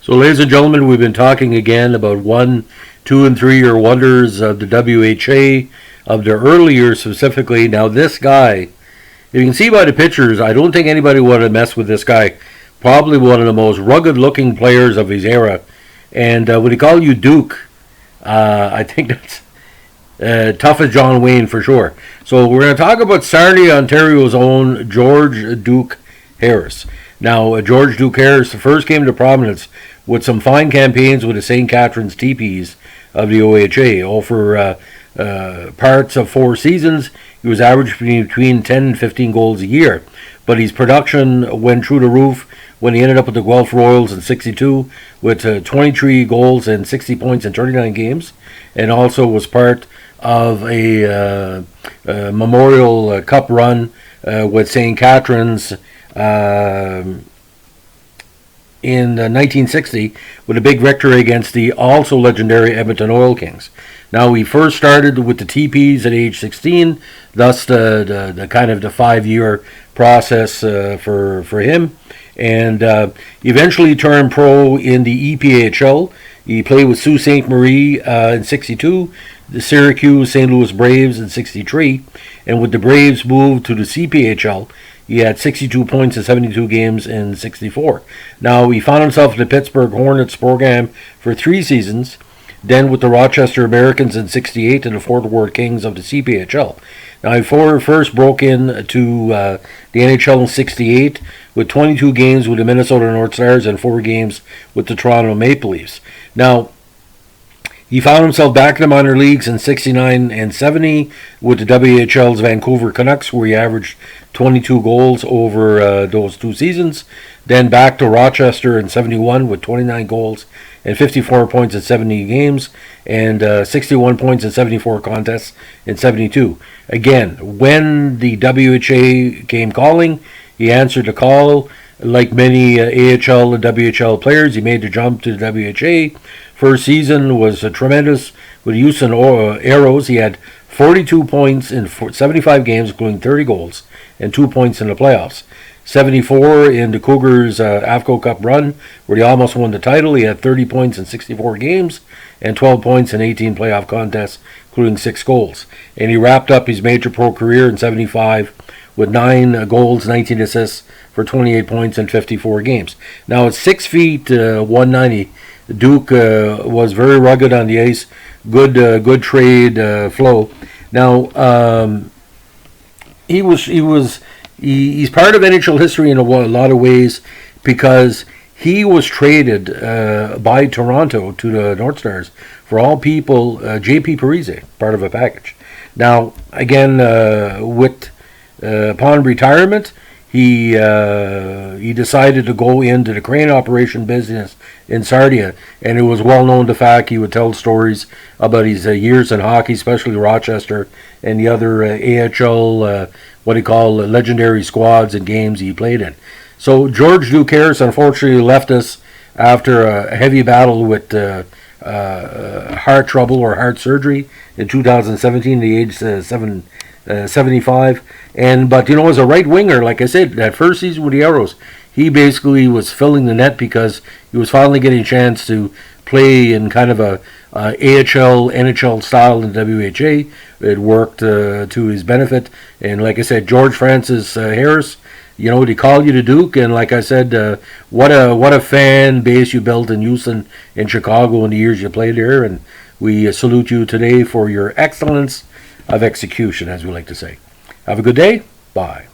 So, ladies and gentlemen, we've been talking again about 1, 2, and 3 year wonders of the WHA, of their early years specifically. Now, this guy, if you can see by the pictures, I don't think anybody would have messed with this guy. Probably one of the most rugged-looking players of his era. And when he called you Duke, I think that's tough as John Wayne for sure. So we're going to talk about Sarnia, Ontario's own George Duke Harris. Now, George Duke Harris first came to prominence with some fine campaigns with the St. Catharines Teepees of the OHA. Over parts of 4 seasons, he was averaging between 10 and 15 goals a year. But his production went through the roof when he ended up with the Guelph Royals in 62 with 23 goals and 60 points in 39 games, and also was part of a Memorial Cup run with St. Catharines in 1960 with a big victory against the also legendary Edmonton Oil Kings. Now, he first started with the Teepees at age 16, thus the kind of the 5-year process for him, and eventually turned pro in the EPHL. He played with Sault Ste. Marie in 62, the Syracuse St. Louis Braves in 63, and with the Braves moved to the CPHL, he had 62 points in 72 games in 64. Now, he found himself in the Pittsburgh Hornets program for 3 seasons, then with the Rochester Americans in 68 and the Fort Worth Kings of the CPHL. Now, he first broke into the NHL in 68 with 22 games with the Minnesota North Stars and 4 games with the Toronto Maple Leafs. Now, he found himself back in the minor leagues in 69 and 70 with the WHL's Vancouver Canucks, where he averaged 22 goals over those 2 seasons. Then back to Rochester in 71 with 29 goals and 54 points in 70 games, and 61 points in 74 contests in 72. Again, when the WHA came calling, he answered the call. Like many AHL and WHL players, he made the jump to the WHA. First season was tremendous with Houston Arrows. He had 42 points in 75 games, including 30 goals, and 2 points in the playoffs. 74 in the Cougars' AFCO Cup run, where he almost won the title. He had 30 points in 64 games and 12 points in 18 playoff contests, including 6 goals. And he wrapped up his major pro career in 75 with 9 goals, 19 assists for 28 points in 54 games. Now, at 6 feet 190, Duke was very rugged on the ice, good trade flow. Now, he's part of NHL history in a lot of ways because he was traded by Toronto to the North Stars for all people, J.P. Parise, part of a package. Now, again, upon retirement, he decided to go into the crane operation business in Sarnia, and it was well known the fact he would tell stories about his years in hockey, especially Rochester and the other AHL, what he called legendary squads and games he played in. So George Duke Harris unfortunately left us after a heavy battle with heart trouble or heart surgery in 2017 at the age 75. But as a right winger, like I said, that first season with the Arrows, he basically was filling the net because he was finally getting a chance to play in kind of a AHL, NHL style in WHA. It worked to his benefit. And like I said, George Francis Harris, they call you the Duke. And like I said, what a fan base you built in Houston and Chicago in the years you played there. And we salute you today for your excellence of execution, as we like to say. Have a good day. Bye.